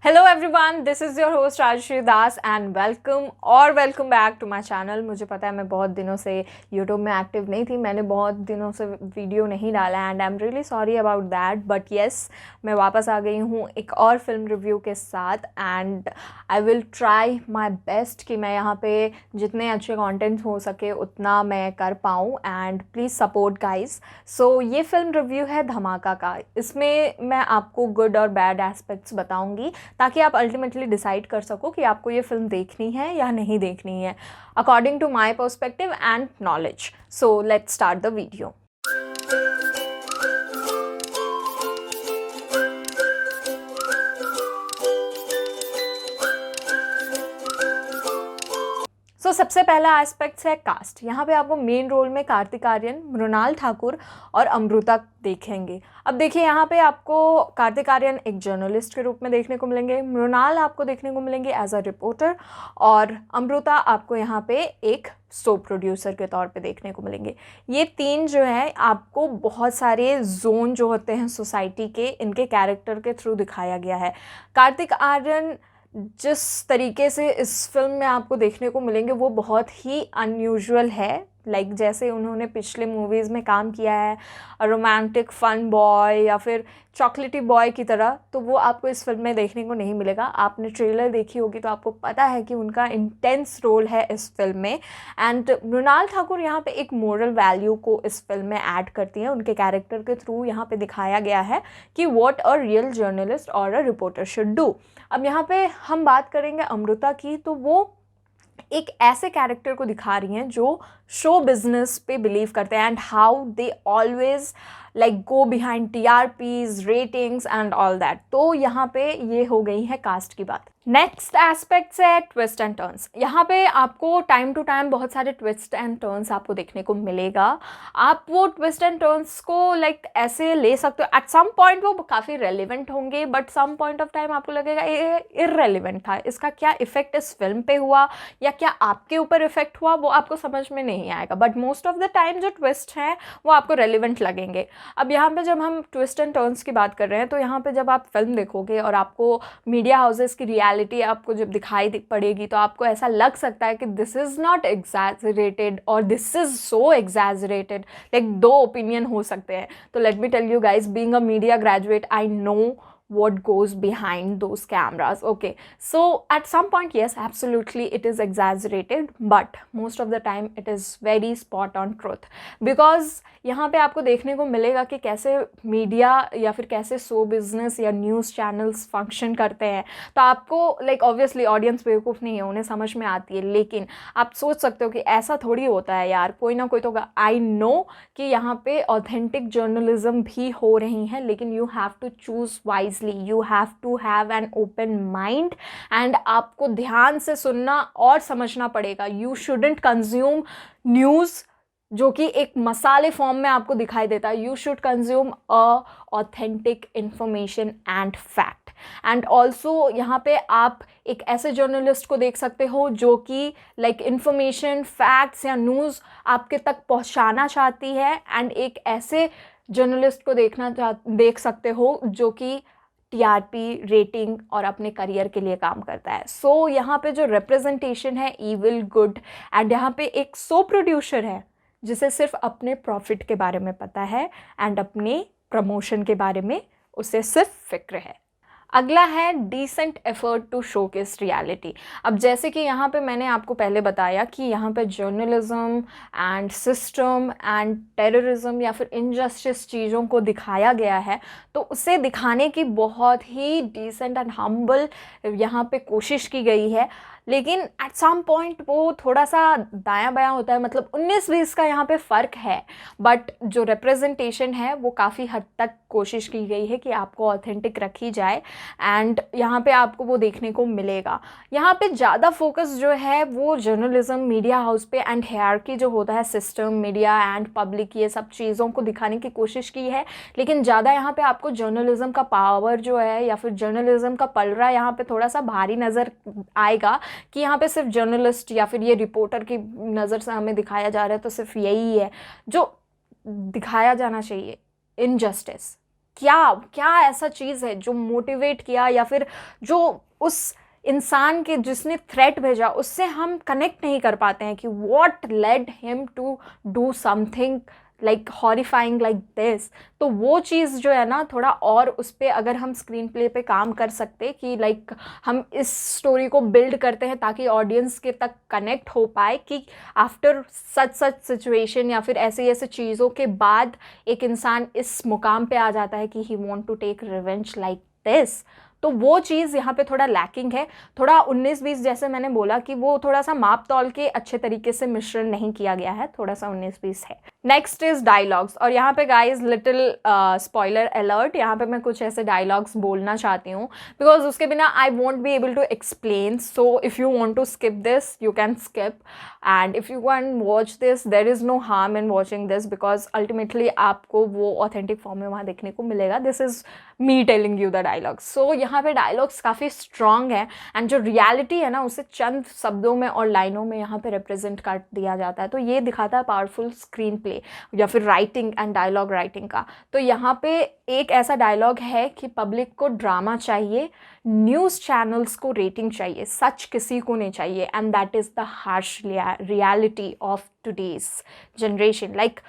Hello everyone, this is your host Rajshree Das and welcome back to my channel. मुझे पता है मैं बहुत दिनों से यूट्यूब में एक्टिव नहीं थी, मैंने बहुत दिनों से वीडियो नहीं डाला and I am really sorry about that, but yes मैं वापस आ गई हूँ एक और फिल्म रिव्यू के साथ and I will try my best कि मैं यहाँ पे जितने अच्छे कंटेंट हो सके उतना मैं कर पाऊँ एंड प्लीज़ सपोर्ट गाइज। सो ये फिल्म रिव्यू है धमाका का। इसमें मैं आपको गुड और बैड एस्पेक्ट्स बताऊँगी ताकि आप अल्टीमेटली डिसाइड कर सको कि आपको ये फिल्म देखनी है या नहीं देखनी है according to my perspective and knowledge. So let's start the video. सबसे पहला एस्पेक्ट है कास्ट। यहाँ पे आपको मेन रोल में कार्तिक आर्यन, मृणाल ठाकुर और अमृता देखेंगे। अब देखिए यहाँ पे आपको कार्तिक आर्यन एक जर्नलिस्ट के रूप में देखने को मिलेंगे, मृणाल आपको देखने को मिलेंगे एज अ रिपोर्टर और अमृता आपको यहाँ पे एक सोप प्रोड्यूसर के तौर पे देखने को मिलेंगे। ये तीन जो है आपको बहुत सारे जोन जो होते हैं सोसाइटी के, इनके कैरेक्टर के थ्रू दिखाया गया है। कार्तिक आर्यन जिस तरीके से इस फिल्म में आपको देखने को मिलेंगे वो बहुत ही अनयूजुअल है। जैसे उन्होंने पिछले मूवीज़ में काम किया है रोमांटिक फन बॉय या फिर चॉकलेटी बॉय की तरह, तो वो आपको इस फिल्म में देखने को नहीं मिलेगा। आपने ट्रेलर देखी होगी तो आपको पता है कि उनका इंटेंस रोल है इस फिल्म में। एंड मृणाल ठाकुर यहाँ पे एक मोरल वैल्यू को इस फिल्म में ऐड करती हैं। उनके कैरेक्टर के थ्रू यहाँ पे दिखाया गया है कि व्हाट अ रियल जर्नलिस्ट और अ रिपोर्टर शुड डू। अब यहाँ पे हम बात करेंगे अमृता की, तो वो एक ऐसे कैरेक्टर को दिखा रही हैं जो शो बिजनेस पे बिलीव करते हैं and how they always go behind TRPs, ratings and all that. तो यहाँ पे ये हो गई है कास्ट की बात। नेक्स्ट एस्पेक्ट्स है ट्विस्ट एंड टर्न्स। यहाँ पे आपको टाइम टू टाइम बहुत सारे ट्विस्ट एंड टर्न्स आपको देखने को मिलेगा। आप वो ट्विस्ट एंड टर्न्स को ऐसे ले सकते हो। एट सम पॉइंट वो काफ़ी रेलिवेंट होंगे but some point of time आपको लगेगा ये इररेलिवेंट था, इसका क्या इफेक्ट इस फिल्म पे हुआ या क्या आपके ऊपर इफेक्ट हुआ वो आपको समझ में नहीं आएगा। But most of the time जो ट्विस्ट हैं वो आपको रेलिवेंट लगेंगे। अब यहाँ पे जब हम ट्विस्ट एंड टर्न्स की बात कर रहे हैं तो यहाँ पे जब आप फिल्म देखोगे और आपको मीडिया हाउसेस की रियलिटी आपको जब दिखाई पड़ेगी तो आपको ऐसा लग सकता है कि दिस इज़ नॉट एग्जैजरेटेड और दिस इज़ सो एग्जैजरेटेड। दो ओपिनियन हो सकते हैं। तो let me tell you guys, being a media graduate I know what goes behind those cameras. Okay, so at some point yes, absolutely it is exaggerated, but most of the time it is very spot on truth, because यहाँ पे आपको देखने को मिलेगा कि कैसे media या फिर कैसे शो बिजनेस या न्यूज़ चैनल्स फंक्शन करते हैं। तो आपको ऑब्वियसली ऑडियंस बेवकूफ़ नहीं है, उन्हें समझ में आती है, लेकिन आप सोच सकते हो कि ऐसा थोड़ी होता है यार, कोई ना कोई तो आई नो कि यहाँ पे ऑथेंटिक जर्नलिज्म भी हो रही हैं, लेकिन you have to choose wisely, you have to have an open mind and आपको ध्यान से सुनना और समझना पड़ेगा। यू शुडंट कंज्यूम न्यूज़ जो कि एक मसाले फॉर्म में आपको दिखाई देता है। You should consume a authentic information and fact. And also यहाँ पे आप एक ऐसे जर्नलिस्ट को देख सकते हो जो कि इंफॉर्मेशन, फैक्ट्स या न्यूज़ आपके तक पहुँचाना चाहती है, एंड एक ऐसे जर्नलिस्ट को देख सकते हो जो कि TRP, रेटिंग और अपने करियर के लिए काम करता है। सो यहाँ पे जो रिप्रेजेंटेशन है इविल, गुड, एंड यहाँ पे एक सो प्रोड्यूसर है जिसे सिर्फ अपने प्रॉफिट के बारे में पता है एंड अपने प्रमोशन के बारे में उसे सिर्फ फिक्र है। अगला है decent effort to showcase reality. अब जैसे कि यहाँ पे मैंने आपको पहले बताया कि यहाँ पे journalism and system and terrorism या फिर इनजस्टिस चीज़ों को दिखाया गया है, तो उसे दिखाने की बहुत ही डिसेंट एंड हम्बल यहाँ पे कोशिश की गई है। लेकिन एट सम पॉइंट वो थोड़ा सा दायां बायां होता है, 19-20 का यहाँ पे फ़र्क है, बट जो रिप्रेजेंटेशन है वो काफ़ी हद तक कोशिश की गई है कि आपको ऑथेंटिक रखी जाए एंड यहाँ पे आपको वो देखने को मिलेगा। यहाँ पे ज़्यादा फोकस जो है वो जर्नलिज्म, मीडिया हाउस पे एंड हायरार्की जो होता है सिस्टम, मीडिया एंड पब्लिक, ये सब चीज़ों को दिखाने की कोशिश की है। लेकिन ज़्यादा यहाँ पे आपको जर्नलिज्म का पावर जो है या फिर जर्नलिज्म का पलड़ा यहाँ पे थोड़ा सा भारी नज़र आएगा कि यहाँ पे सिर्फ जर्नलिस्ट या फिर ये रिपोर्टर की नज़र से हमें दिखाया जा रहा है, तो सिर्फ यही है जो दिखाया जाना चाहिए, इनजस्टिस। क्या क्या ऐसा चीज़ है जो मोटिवेट किया, या फिर जो उस इंसान के जिसने थ्रेट भेजा उससे हम कनेक्ट नहीं कर पाते हैं कि what led him to do something like horrifying like this. तो वो चीज़ जो है ना, थोड़ा और उस पर अगर हम स्क्रीन प्ले पे काम कर सकते कि लाइक हम इस स्टोरी को बिल्ड करते हैं ताकि ऑडियंस के तक कनेक्ट हो पाए कि आफ्टर सच सच सिचुएशन या फिर ऐसे ऐसे चीज़ों के बाद एक इंसान इस मुकाम पे आ जाता है कि he want to take revenge like this. तो वो चीज़ यहाँ पे थोड़ा लैकिंग है। थोड़ा 19-20 जैसे मैंने बोला कि वो थोड़ा सा माप तौल के अच्छे तरीके से मिश्रण नहीं किया गया है, थोड़ा सा 19-20 है। नेक्स्ट इज डायलॉग्स, और यहाँ पे गाइज लिटिल स्पॉइलर अलर्ट, यहाँ पे मैं कुछ ऐसे डायलॉग्स बोलना चाहती हूँ बिकॉज उसके बिना I won't be able to explain. So if you want to skip this you can skip, and if you can watch this there is no harm in watching this because ultimately आपको वो authentic form में वहाँ देखने को मिलेगा। This is me telling you the dialogues. So यहाँ पे dialogues काफ़ी स्ट्रॉन्ग है, एंड जो रियलिटी है ना उसे चंद शब्दों में और लाइनों में यहाँ पे रिप्रेजेंट कर दिया जाता है। तो ये दिखाता है पावरफुल स्क्रीन प्ले या फिर राइटिंग एंड डायलॉग राइटिंग का। तो यहाँ पे एक ऐसा डायलॉग है कि पब्लिक को ड्रामा चाहिए, न्यूज़ चैनल्स को रेटिंग चाहिए, सच किसी को नहीं चाहिए, and that is the harsh reality of today's generation. Like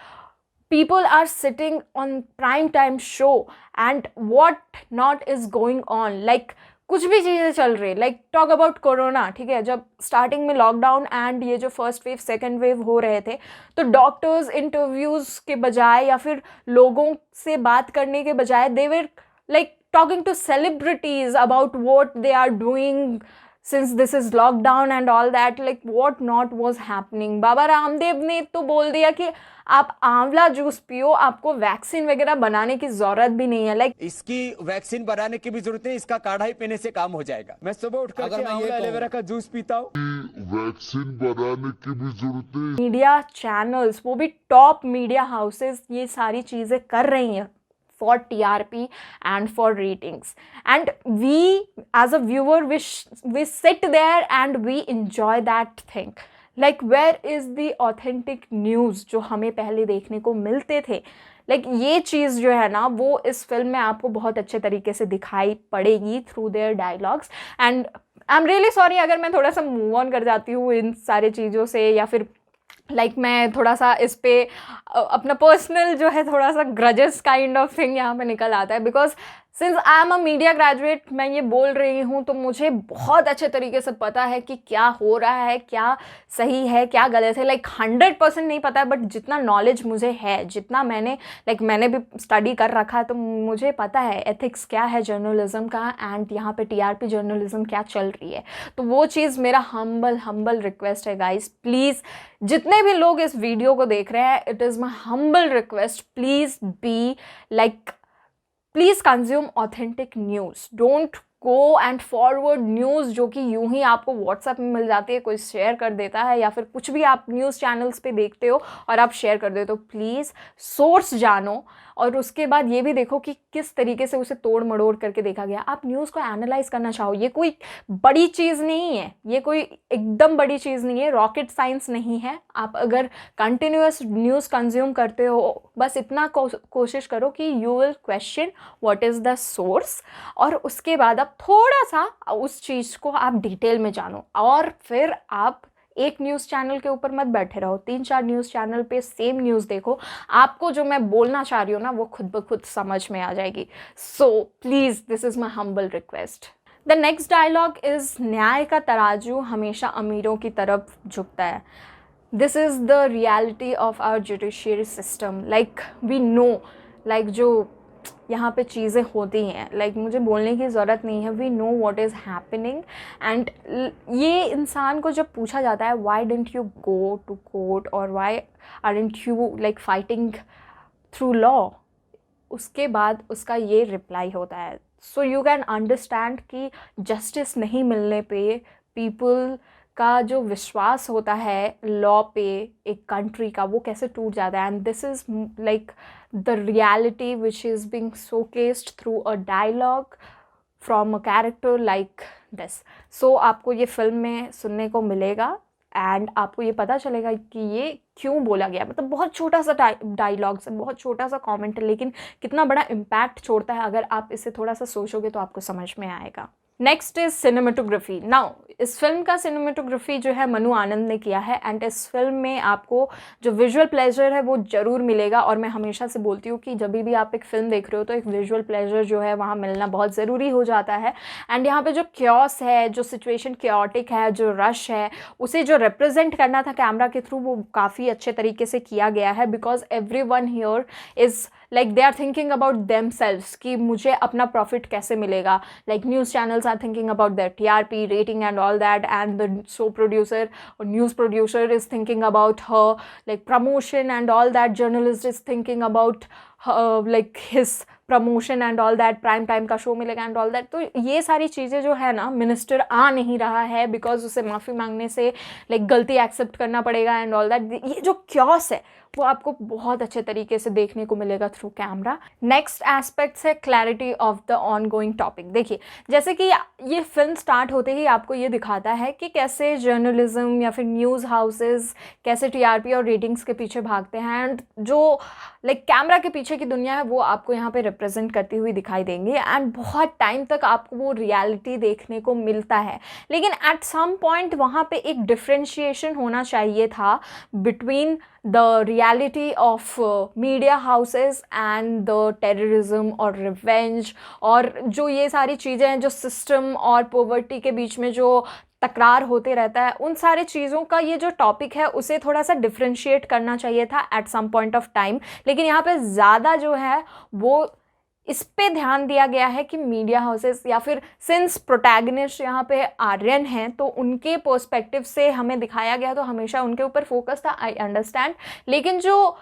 people are sitting on prime time show and what not is going on, like कुछ भी चीज़ें चल रही है, लाइक टॉक अबाउट कोरोना, ठीक है। जब स्टार्टिंग में लॉकडाउन एंड ये जो फर्स्ट वेव सेकेंड वेव हो रहे थे तो डॉक्टर्स इंटरव्यूज़ के बजाय या फिर लोगों से बात करने के बजाय they were like talking to celebrities about what they are doing since this is lockdown and all that, like what not was happening। Baba Ramdev ने तो बोल दिया कि आप आंवला जूस पियो, आपको वैक्सीन वगैरह बनाने की जरूरत भी नहीं है। लाइक इसकी वैक्सीन बनाने की भी जरूरत नहीं, इसका काढ़ा ही पीने से काम हो जाएगा। मैं सुबह उठकर के आंवला एलोवेरा का जूस पीता हूँ। वैक्सीन बनाने की भी जरूरत नहीं। मीडिया चैनल्स, वो भी टॉप मीडिया हाउसेस, ये सारी चीज़ें कर रही हैं for TRP and for ratings, and we as a viewer we sit there and we enjoy that thing। like where is the authentic news जो हमें पहले देखने को मिलते थे। like ये चीज़ जो है ना वो इस फिल्म में आपको बहुत अच्छे तरीके से दिखाई पड़ेगी through their dialogues. And I am really sorry अगर मैं थोड़ा सा मूव ऑन कर जाती हूँ इन सारी चीज़ों से, या फिर मैं थोड़ा सा इस पे अपना पर्सनल जो है थोड़ा सा ग्रजेस काइंड ऑफ थिंग यहाँ पे निकल आता है because since I am a media graduate, मैं ये बोल रही हूँ तो मुझे बहुत अच्छे तरीके से पता है कि क्या हो रहा है, क्या सही है क्या गलत है। 100% नहीं पता है, बट जितना नॉलेज मुझे है, जितना मैंने भी स्टडी कर रखा है, तो मुझे पता है एथिक्स क्या है जर्नलिज्म का, एंड यहाँ पे TRP जर्नलिज्म क्या चल रही है। तो वो चीज़ मेरा हम्बल रिक्वेस्ट है गाइज, प्लीज़ जितने भी लोग इस वीडियो को देख रहे हैं, it is my humble request, please consume authentic news. Don't go and forward news जो कि यूं ही आपको व्हाट्सएप में मिल जाती है, कोई शेयर कर देता है, या फिर कुछ भी आप न्यूज़ चैनल्स पे देखते हो और आप शेयर कर देते हो। प्लीज़ सोर्स जानो, और उसके बाद ये भी देखो कि किस तरीके से उसे तोड़ मड़ोड़ करके देखा गया। आप न्यूज़ को एनालाइज करना चाहो, ये कोई बड़ी चीज़ नहीं है, ये कोई एकदम बड़ी चीज़ नहीं है, रॉकेट साइंस नहीं है। आप अगर कंटिन्यूअस न्यूज़ कंज्यूम करते हो, बस इतना कोशिश करो कि you will question what is the source, और उसके बाद आप थोड़ा सा उस चीज़ को आप डिटेल में जानो, और फिर आप एक न्यूज़ चैनल के ऊपर मत बैठे रहो, 3-4 न्यूज़ चैनल पे सेम न्यूज़ देखो। आपको जो मैं बोलना चाह रही हूँ ना वो खुद ब खुद समझ में आ जाएगी। So please this is my humble request. The next dialogue is न्याय का तराजू हमेशा अमीरों की तरफ झुकता है। This is the reality of our judiciary system. Like we know, like जो यहाँ पे चीज़ें होती हैं, मुझे बोलने की ज़रूरत नहीं है, we know what is happening. And ये इंसान को जब पूछा जाता है why didn't you go to court, और why aren't you fighting through law, उसके बाद उसका ये रिप्लाई होता है। सो यू कैन अंडरस्टैंड कि जस्टिस नहीं मिलने पे पीपल का जो विश्वास होता है लॉ पे एक कंट्री का, वो कैसे टूट जाता है। And this is the reality which is being showcased through a dialogue from a character like this. So आपको ये फिल्म में सुनने को मिलेगा, एंड आपको ये पता चलेगा कि ये क्यों बोला गया। मतलब बहुत छोटा सा डायलॉग्स है, बहुत छोटा सा कमेंट है, लेकिन कितना बड़ा इम्पैक्ट छोड़ता है। अगर आप इसे थोड़ा सा सोचोगे तो आपको समझ में आएगा। Next is cinematography. नाउ इस फिल्म का सिनेमेटोग्राफी जो है मनु आनंद ने किया है, एंड इस फिल्म में आपको जो विजुअल प्लेजर है वो ज़रूर मिलेगा। और मैं हमेशा से बोलती हूँ कि जब भी आप एक फ़िल्म देख रहे हो तो एक विजुअल प्लेजर जो है वहाँ मिलना बहुत ज़रूरी हो जाता है। एंड यहाँ पे जो क्योस है, जो सिचुएशन क्योटिक है, जो रश है, उसे जो रिप्रेजेंट करना था कैमरा के थ्रू, वो काफ़ी अच्छे तरीके से किया गया है। Because everyone here is like they are thinking about themselves कि मुझे अपना प्रॉफिट कैसे मिलेगा। Like news channels are thinking about their TRP rating and all that, and the show producer or news producer is thinking about her like promotion and all that, journalist is thinking about like his promotion and all that, prime time का show मिलेगा and all that. तो ये सारी चीज़ें जो है ना, minister आ नहीं रहा है बिकॉज उसे माफ़ी मांगने से लाइक गलती एक्सेप्ट करना पड़ेगा एंड ऑल दैट। ये जो क्योस है वो आपको बहुत अच्छे तरीके से देखने को मिलेगा थ्रू कैमरा। नेक्स्ट एस्पेक्ट्स है clarity of the on going topic. देखिए जैसे कि ये फिल्म स्टार्ट होते ही आपको ये दिखाता है कि कैसे जर्नलिज्म या फिर न्यूज़ हाउसेस कैसे TRP और रेटिंग्स के पीछे भागते हैं, एंड जो लाइक कैमरा के पीछे की दुनिया है वो आपको यहाँ पे रिप्रेजेंट करती हुई दिखाई देंगी। एंड बहुत टाइम तक आपको वो रियलिटी देखने को मिलता है, लेकिन एट सम पॉइंट वहाँ पे एक डिफ्रेंशिएशन होना चाहिए था between the reality of media houses and the terrorism और रिवेंज और जो ये सारी चीज़ें हैं, जो सिस्टम और पॉवर्टी के बीच में जो तकरार होते रहता है, उन सारे चीज़ों का ये जो टॉपिक है उसे थोड़ा सा डिफ्रेंशिएट करना चाहिए था at some point of time. लेकिन यहाँ पे ज़्यादा जो है वो इस पे ध्यान दिया गया है कि मीडिया हाउसेस या फिर सिंस प्रोटैगनिस्ट यहाँ पे आर्यन हैं तो उनके पर्सपेक्टिव से हमें दिखाया गया, तो हमेशा उनके ऊपर फोकस था, आई अंडरस्टैंड। लेकिन जो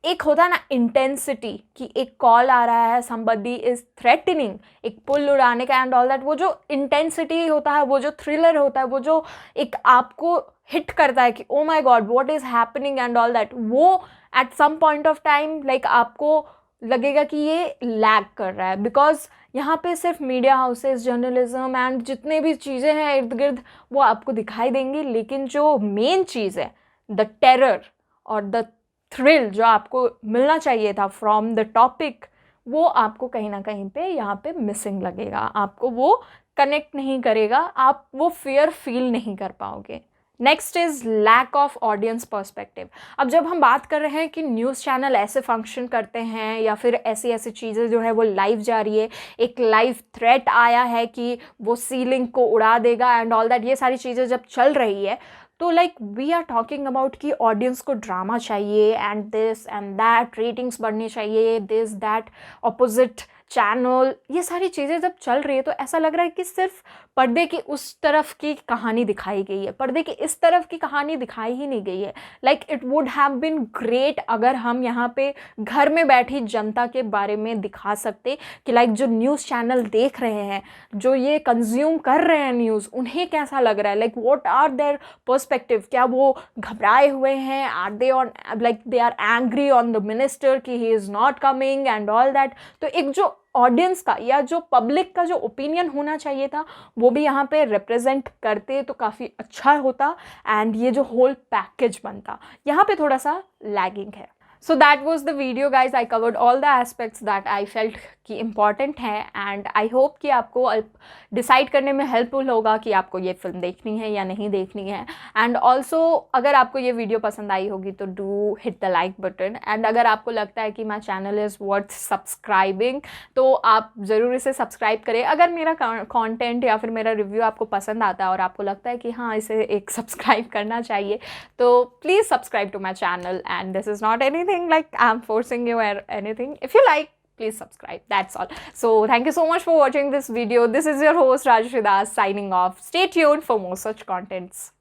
एक होता है ना इंटेंसिटी कि एक कॉल आ रहा है, somebody इज थ्रेटनिंग, एक पुल उड़ाने का एंड ऑल दैट, वो जो इंटेंसिटी होता है, वो जो थ्रिलर होता है, वो जो एक आपको हिट करता है कि oh my God what is happening and all that, वो at some point of time like आपको लगेगा कि ये लैग कर रहा है। बिकॉज यहाँ पे सिर्फ मीडिया हाउसेस, जर्नलिज्म एंड जितने भी चीज़ें हैं इर्द गिर्द वो आपको दिखाई देंगी, लेकिन जो मेन चीज़ है द टेरर और द थ्रिल जो आपको मिलना चाहिए था फ्रॉम द टॉपिक, वो आपको कहीं ना कहीं पे यहाँ पे मिसिंग लगेगा। आपको वो कनेक्ट नहीं करेगा, आप वो फियर फील नहीं कर पाओगे। Next is lack of audience perspective. अब जब हम बात कर रहे हैं कि न्यूज़ चैनल ऐसे फंक्शन करते हैं या फिर ऐसी ऐसी चीज़ें जो है वो लाइव जा रही है, एक लाइव थ्रेट आया है कि वो सीलिंग को उड़ा देगा एंड ऑल दैट, ये सारी चीज़ें जब चल रही है तो like we are talking about कि ऑडियंस को ड्रामा चाहिए and this and that, ratings बढ़नी चाहिए, दिस दैट, अपोजिट चैनल, ये सारी चीज़ें जब चल रही है तो ऐसा लग रहा है कि सिर्फ पर्दे की उस तरफ की कहानी दिखाई गई है, पर्दे की इस तरफ की कहानी दिखाई ही नहीं गई है। Like it would have been great अगर हम यहाँ पे घर में बैठी जनता के बारे में दिखा सकते कि लाइक जो न्यूज़ चैनल देख रहे हैं, जो ये कंज्यूम कर रहे हैं न्यूज़, उन्हें कैसा लग रहा है, like what are their perspective, क्या वो घबराए हुए हैं, are they on like they are angry on the minister कि he is not coming and all that. तो एक जो ऑडियंस का या जो पब्लिक का जो ओपिनियन होना चाहिए था वो भी यहाँ पे रिप्रेजेंट करते तो काफ़ी अच्छा होता एंड ये जो होल पैकेज बनता, यहाँ पे थोड़ा सा लैगिंग है। So that was the video guys, I covered all the aspects that I felt कि इम्पॉर्टेंट है एंड आई होप कि आपको डिसाइड करने में हेल्पफुल होगा कि आपको ये फिल्म देखनी है या नहीं देखनी है। एंड ऑल्सो अगर आपको ये वीडियो पसंद आई होगी तो do hit the like button, and अगर आपको लगता है कि my channel is worth subscribing तो आप ज़रूर इसे सब्सक्राइब करें। अगर मेरा कॉन्टेंट या फिर मेरा रिव्यू आपको पसंद आता है और आपको लगता है कि हाँ इसे एक सब्सक्राइब करना चाहिए तो please subscribe to my channel, and this is not anything like I'm forcing you or anything. If you like, please subscribe. That's all. So thank you so much for watching this video. This is your host Rajashri Das signing off. Stay tuned for more such contents.